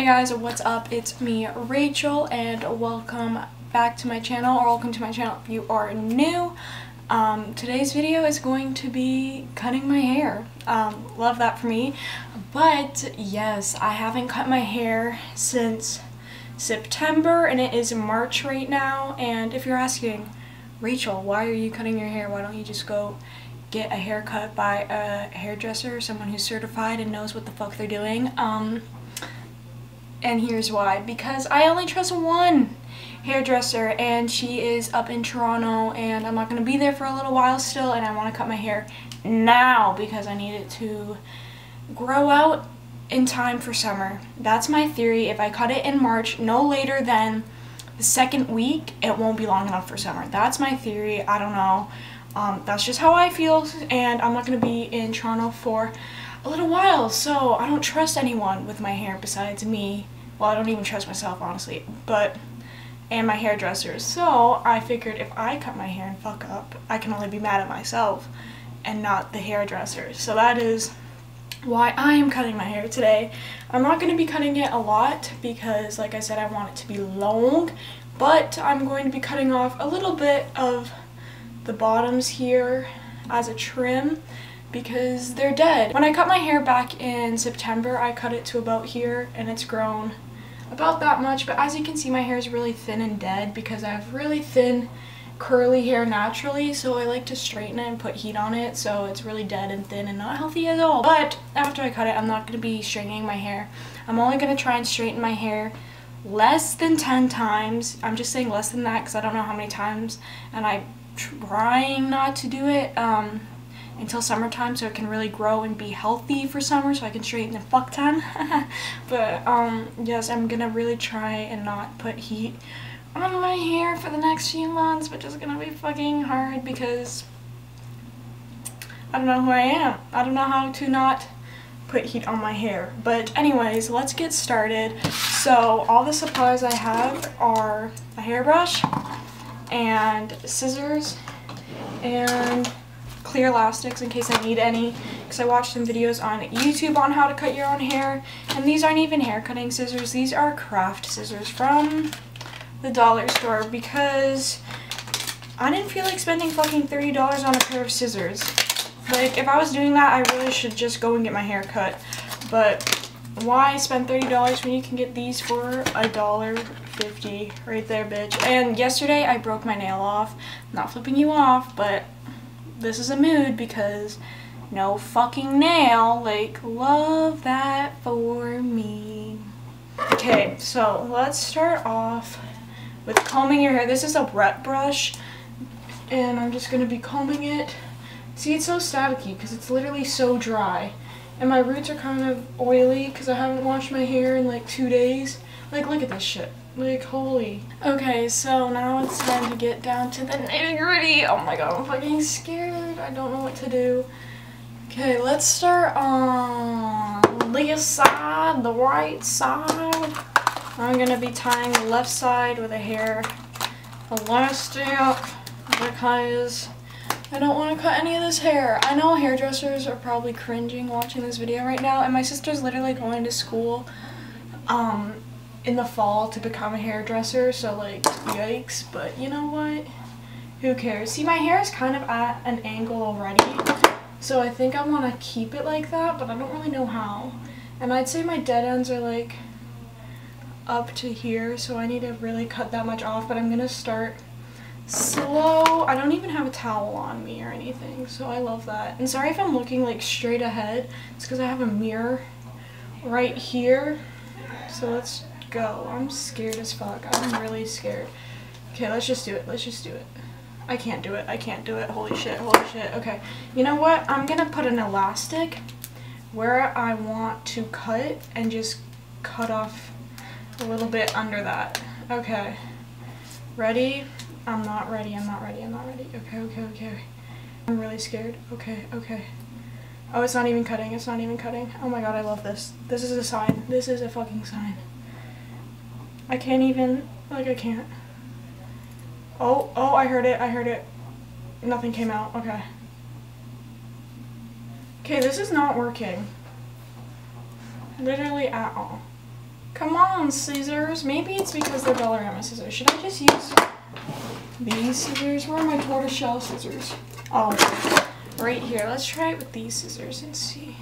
Hey guys, what's up? It's me, Rachel, and welcome back to my channel, or welcome to my channel if you are new. Today's video is going to be cutting my hair. Love that for me. But yes, I haven't cut my hair since September, and it is March right now. And if you're asking, Rachel, why are you cutting your hair? Why don't you just go get a haircut by a hairdresser, someone who's certified and knows what the fuck they're doing? And here's why. Because I only trust one hairdresser, and she is up in Toronto, and I'm not going to be there for a little while still, and I want to cut my hair now because I need it to grow out in time for summer. That's my theory. If I cut it in March, no later than the second week, it won't be long enough for summer. That's my theory. I don't know. That's just how I feel, and I'm not going to be in Toronto for a little while, so I don't trust anyone with my hair besides me. Well, I don't even trust myself, honestly, and my hairdressers. So I figured if I cut my hair and fuck up, I can only be mad at myself and not the hairdressers. So that is why I am cutting my hair today. I'm not going to be cutting it a lot because, like I said, I want it to be long, but I'm going to be cutting off a little bit of the bottoms here as a trim, because they're dead. When I cut my hair back in September, I cut it to about here, and it's grown about that much, but as you can see, my hair is really thin and dead because I have really thin curly hair naturally, so I like to straighten it and put heat on it, so it's really dead and thin and not healthy at all. But after I cut it, I'm not going to be straightening my hair. I'm only going to try and straighten my hair less than 10 times. I'm just saying less than that because I don't know how many times, and I'm trying not to do it until summertime so it can really grow and be healthy for summer so I can straighten the fuck ton. But yes, I'm gonna really try and not put heat on my hair for the next few months, which is gonna be fucking hard because I don't know who I am. I don't know how to not put heat on my hair. But anyways, let's get started. So all the supplies I have are a hairbrush and scissors and clear elastics in case I need any, because I watched some videos on YouTube on how to cut your own hair, and these aren't even hair cutting scissors, these are craft scissors from the dollar store because I didn't feel like spending fucking $30 on a pair of scissors. Like, if I was doing that, I really should just go and get my hair cut, but why spend $30 when you can get these for $1.50 right there, bitch. And yesterday I broke my nail off. I'm not flipping you off, but this is a mood because no fucking nail. Like, love that for me. Okay, so let's start off with combing your hair. This is a wet brush, and I'm just gonna be combing it. See, it's so staticky because it's literally so dry, and my roots are kind of oily because I haven't washed my hair in like 2 days. Like, look at this shit. Like, holy. Okay, so now it's time to get down to the nitty-gritty. Oh my god, I'm fucking scared. I don't know what to do. Okay, let's start on this side, the right side. I'm gonna be tying the left side with a hair elastic because I don't want to cut any of this hair. I know hairdressers are probably cringing watching this video right now, and my sister's literally going to school in the fall to become a hairdresser, so like, yikes. But you know what? Who cares? See, my hair is kind of at an angle already, so I think I want to keep it like that, but I don't really know how. And I'd say my dead ends are like up to here, so I need to really cut that much off, but I'm gonna start slow. I don't even have a towel on me or anything, so I love that. And sorry if I'm looking like straight ahead, it's because I have a mirror right here. So let's go. I'm scared as fuck. I'm really scared. Okay, let's just do it. Let's just do it. I can't do it. I can't do it. Holy shit. Holy shit. Okay. You know what? I'm gonna put an elastic where I want to cut and just cut off a little bit under that. Okay. Ready? I'm not ready. I'm not ready. I'm not ready. Okay, okay, okay. I'm really scared. Okay, okay. Oh, it's not even cutting. It's not even cutting. Oh my god, I love this. This is a sign. This is a fucking sign. I can't even, like, I can't. Oh, oh, I heard it. I heard it. Nothing came out. Okay. Okay, this is not working. Literally at all. Come on, scissors. Maybe it's because they're Dollarama scissors. Should I just use these scissors? Where are my tortoiseshell scissors? Oh, right here. Let's try it with these scissors and see.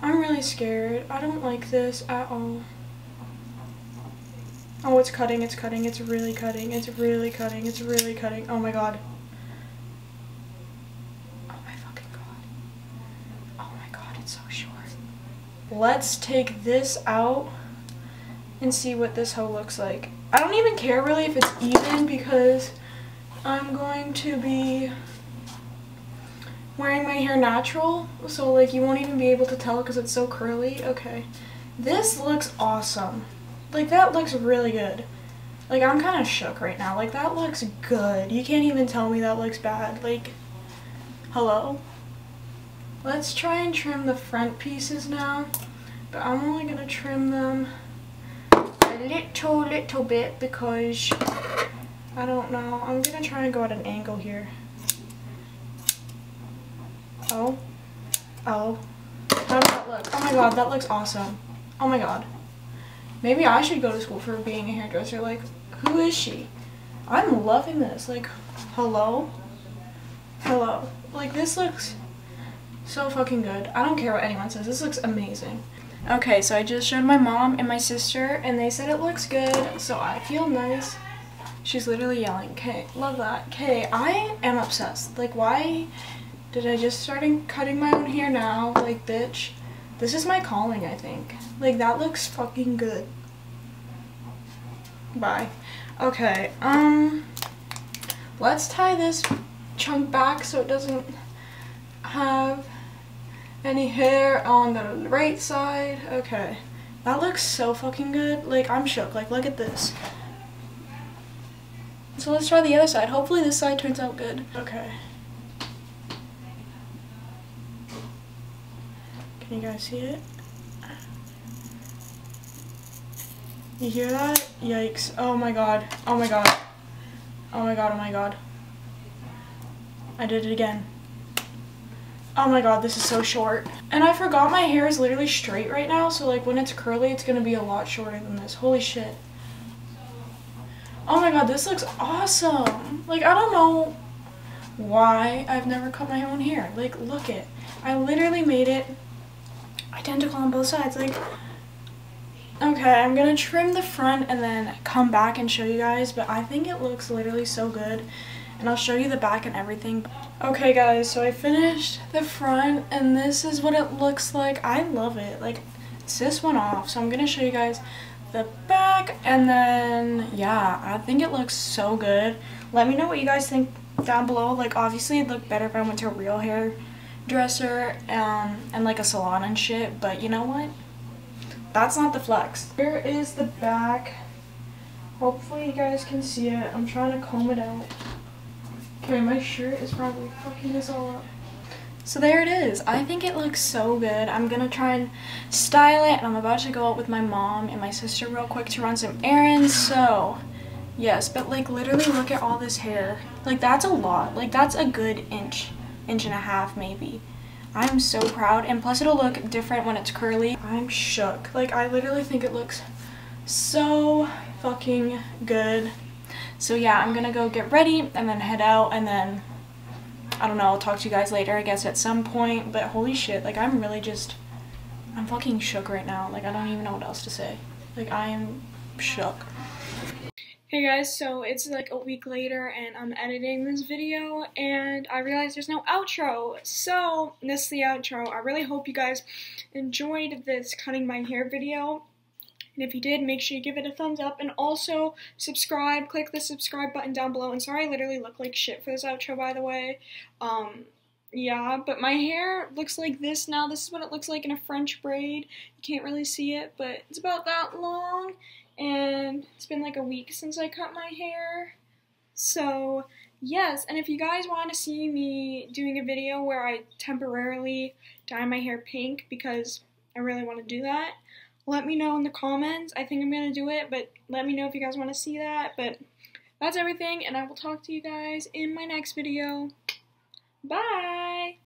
I'm really scared. I don't like this at all. Oh, it's cutting, it's cutting, it's really cutting, it's really cutting, it's really cutting. Oh my god. Oh my fucking god. Oh my god, it's so short. Let's take this out and see what this hoe looks like. I don't even care really if it's even because I'm going to be wearing my hair natural, so like you won't even be able to tell because it's so curly. Okay, this looks awesome. Like that looks really good. Like I'm kind of shook right now. Like that looks good. You can't even tell me that looks bad. Like, hello? Let's try and trim the front pieces now, but I'm only gonna trim them a little bit because I don't know. I'm gonna try and go at an angle here. Oh, how does that look? Oh my god, that looks awesome. Oh my god. Maybe I should go to school for being a hairdresser. Like, who is she? I'm loving this. Like, hello? Hello. Like, this looks so fucking good. I don't care what anyone says. This looks amazing. Okay, so I just showed my mom and my sister, and they said it looks good, so I feel nice. She's literally yelling. Okay, love that. Okay, I am obsessed. Like, why did I just start cutting my own hair now? Like, bitch. This is my calling, I think. Like, that looks fucking good. Bye. Okay, let's tie this chunk back so it doesn't have any hair on the right side. Okay, that looks so fucking good. Like, I'm shook. Like, look at this. So let's try the other side. Hopefully this side turns out good. Okay. Can you guys see it? You hear that? Yikes. Oh my god. Oh my god. Oh my god, oh my god. I did it again. Oh my god, this is so short. And I forgot my hair is literally straight right now, so like when it's curly, it's gonna be a lot shorter than this. Holy shit. Oh my god, this looks awesome. Like, I don't know why I've never cut my own hair. Like, look it. I literally made it identical on both sides. Like, okay, I'm gonna trim the front and then come back and show you guys, but I think it looks literally so good, and I'll show you the back and everything. Okay guys, so I finished the front and this is what it looks like. I love it. Like, it's this one off, so I'm gonna show you guys the back, and then yeah, I think it looks so good. Let me know what you guys think down below. Like, obviously it'd look better if I went to a real hairdresser and like a salon and shit, but you know what? That's not the flex. Here is the back. Hopefully you guys can see it. I'm trying to comb it out. Okay, my shirt is probably fucking this all up. So there it is. I think it looks so good. I'm gonna try and style it, and I'm about to go out with my mom and my sister real quick to run some errands. So yes, but like literally look at all this hair. Like, that's a lot. Like, that's a good inch and a half maybe. I'm so proud, and plus it'll look different when it's curly. I'm shook. Like, I literally think it looks so fucking good. So yeah, I'm gonna go get ready and then head out, and then I don't know, I'll talk to you guys later, I guess, at some point. But holy shit, like, I'm fucking shook right now. Like, I don't even know what else to say. Like, I am shook. Hey guys, so it's like a week later and I'm editing this video and I realized there's no outro. So this is the outro. I really hope you guys enjoyed this cutting my hair video. And if you did, make sure you give it a thumbs up, and also subscribe. Click the subscribe button down below. And sorry I literally look like shit for this outro, by the way. Yeah, but my hair looks like this now. This is what it looks like in a French braid. You can't really see it, but it's about that long. And it's been like a week since I cut my hair. So yes, and if you guys want to see me doing a video where I temporarily dye my hair pink, because I really want to do that, let me know in the comments. I think I'm going to do it, but let me know if you guys want to see that. But that's everything, and I will talk to you guys in my next video. Bye!